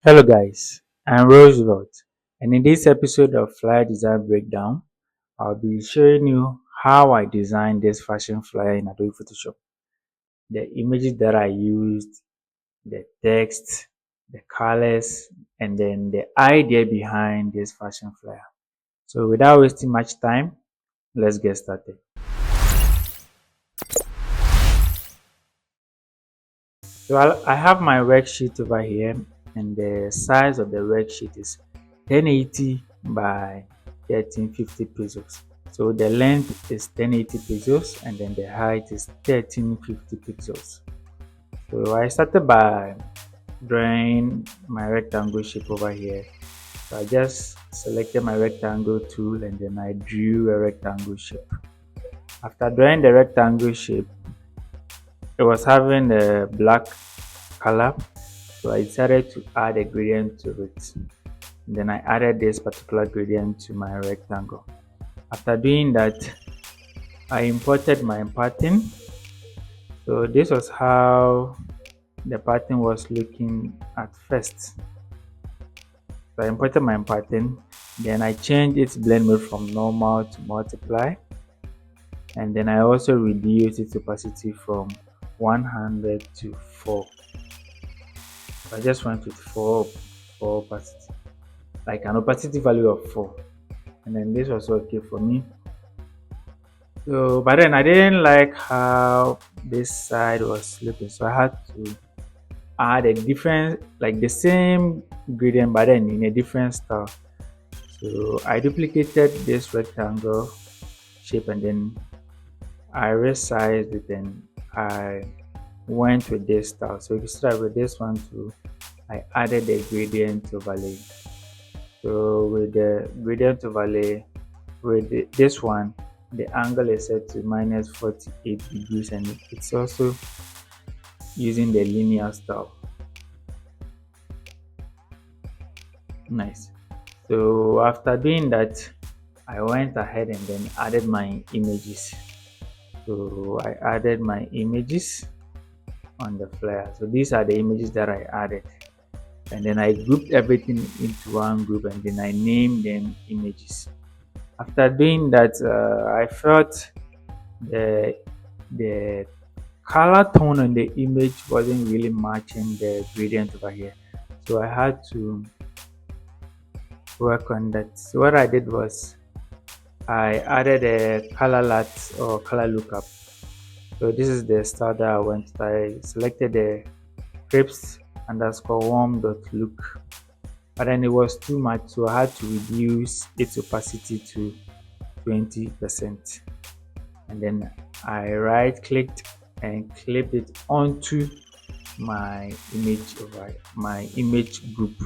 Hello guys, I'm Roosevelt, and in this episode of Flyer Design Breakdown, I'll be showing you how I designed this fashion flyer in Adobe Photoshop. The images that I used, the text, the colors, and then the idea behind this fashion flyer. So without wasting much time, let's get started. So I have my worksheet over here, and the size of the worksheet is 1080 by 1350 pixels. So the length is 1080 pixels, and then the height is 1350 pixels. So I started by drawing my rectangle shape over here. So I just selected my rectangle tool and then I drew a rectangle shape. After drawing the rectangle shape, it was having a black color, so I decided to add a gradient to it. Then I added this particular gradient to my rectangle. After doing that, I imported my pattern. So this was how the pattern was looking at first. So I imported my pattern, then I changed its blend mode from normal to multiply, and then I also reduced its opacity from 100 to 4. So I just went with 4 opacity, like an opacity value of 4, and then this was okay for me. So but then I didn't like how this side was looking, so I had to add a different, like the same gradient but then in a different style. So I duplicated this rectangle shape and then I resized it and I went with this style. So if you start with this one too, I added the gradient overlay. So with the gradient overlay, with this one, the angle is set to minus 48 degrees and it's also using the linear style. Nice. So after doing that, I went ahead and then added my images. So I added my images on the flyer. So these are the images that I added. And then I grouped everything into one group and then I named them images. After doing that, I felt the color tone on the image wasn't really matching the gradient over here, so I had to work on that. So what I did was I added a color lat or color lookup. So this is the style that I went. I selected the crepes underscore warm dot look, but then it was too much, so I had to reduce its opacity to 20%, and then I right clicked and clipped it onto my image over my image group.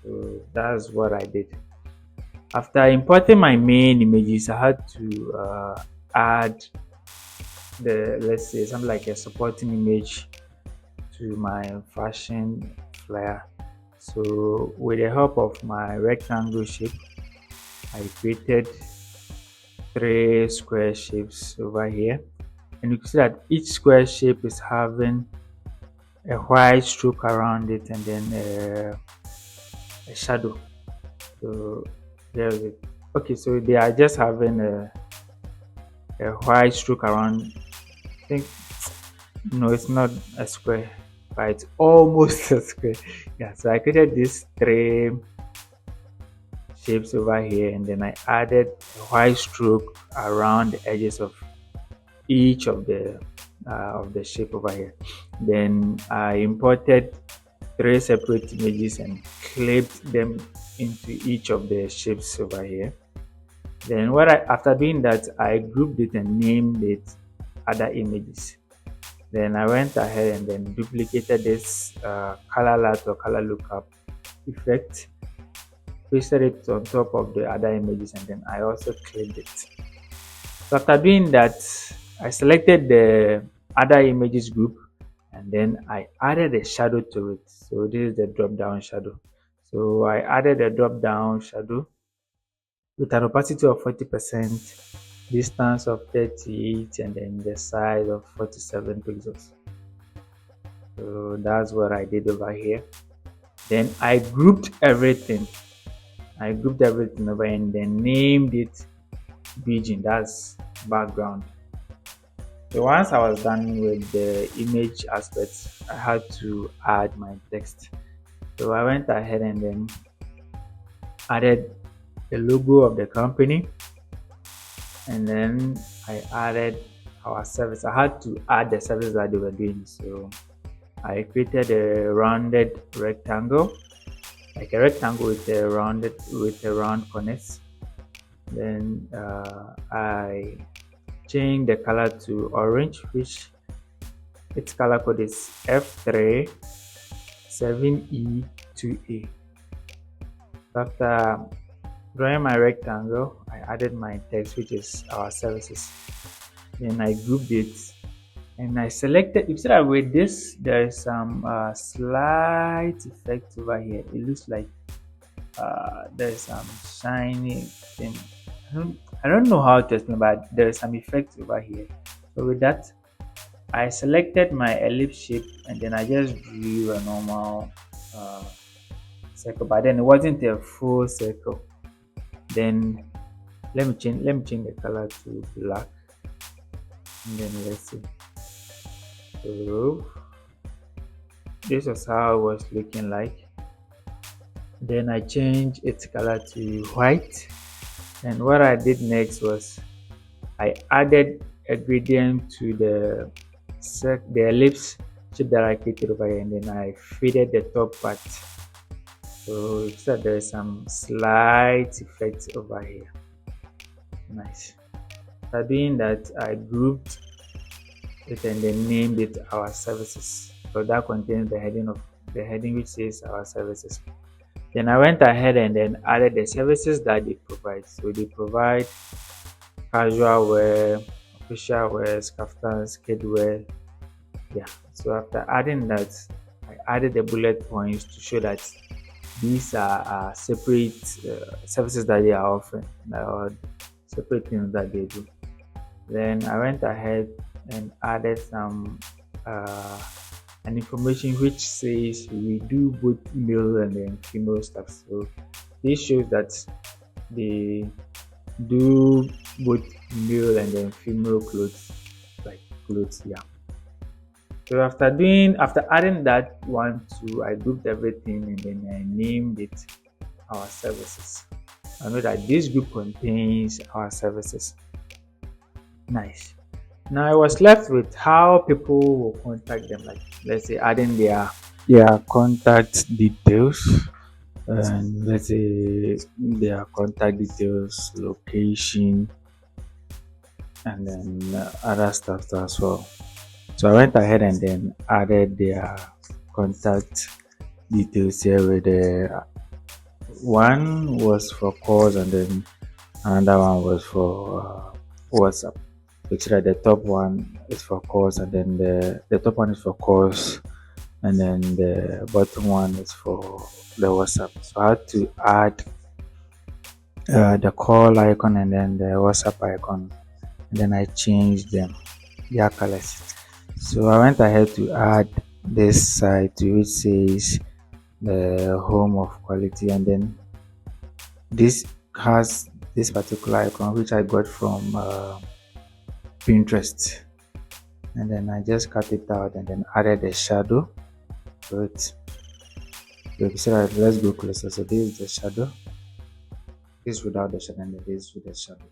So that's what I did. After importing my main images, I had to add the, let's say, something like a supporting image to my fashion flyer. So with the help of my rectangle shape, I created 3 square shapes over here, and you can see that each square shape is having a white stroke around it and then a shadow. So there's it. Okay, so they are just having a white stroke around. I think no, it's not a square, but it's almost a square. Yeah, so I created these 3 shapes over here and then I added a white stroke around the edges of each of the shape over here. Then I imported 3 separate images and clipped them into each of the shapes over here. Then after doing that, I grouped it and named it other images. Then I went ahead and then duplicated this color lat or color lookup effect, pasted it on top of the other images, and then I also clipped it. So after doing that, I selected the other images group and then I added a shadow to it. So this is the drop down shadow. So I added a drop down shadow with an opacity of 40%, distance of 38, and then the size of 47 pixels. So that's what I did over here. Then I grouped everything. I grouped everything over and then named it Beijing. That's background. So once I was done with the image aspects, I had to add my text. So I went ahead and then added the logo of the company, and then I added our service. I had to add the service that they were doing. So I created a rounded rectangle, like a rectangle with a round corners. Then I changed the color to orange, which its color code is F3 7E2A. After drawing my rectangle, I added my text, which is our services. Then I grouped it and I selected. You see that with this, there is some slight effect over here. It looks like there's some shiny thing. I don't know how to explain, but there's some effect over here. So with that, I selected my ellipse shape and then I just drew a normal circle, but then it wasn't a full circle. Then let me change the color to black, and then let's see. So this was how it was looking like. Then I changed its color to white, and what I did next was I added a gradient to the ellipse shape that I created over here, and then I faded the top part. So you see that there is some slight effect over here. Nice. By doing that, I grouped it and then named it our services. So that contains the heading which says our services. Then I went ahead and then added the services that they provide. So they provide casual wear, official wear, kaftans, kid wear. Yeah. So after adding that, I added the bullet points to show that these are separate services that they are offering, or separate things that they do. Then I went ahead and added some an information which says we do both male and then female stuff. So this shows that they do both male and then female clothes, like clothes. Yeah. So after adding that one too, I grouped everything and then I named it our services. I know that this group contains our services. Nice. Now I was left with how people will contact them, like let's say adding their contact details, and let's say their contact details, location, and then other stuff as well. So I went ahead and then added their contact details here with the one was for calls and then another one was for WhatsApp. Which that the top one is for calls and then the top one is for calls and then the bottom one is for the WhatsApp. So I had to add the call icon and then the WhatsApp icon, and then I changed their colors. So I went ahead to add this side to which says the home of quality, and then this has this particular icon which I got from Pinterest, and then I just cut it out and then added a shadow to it. So let's go closer. So this is the shadow, this without the shadow, and this with the shadow.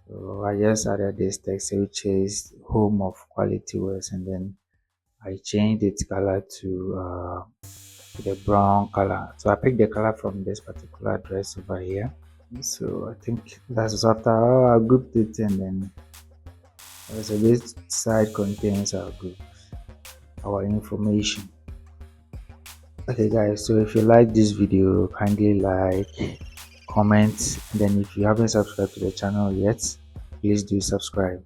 So I just added this text which is home of quality wears, and then I changed its color to the brown color. So I picked the color from this particular dress over here. So I think that's after I grouped it, and then so this side contains our group, our information. Okay guys, so if you like this video, kindly like, comment, and then if you haven't subscribed to the channel yet, please do subscribe.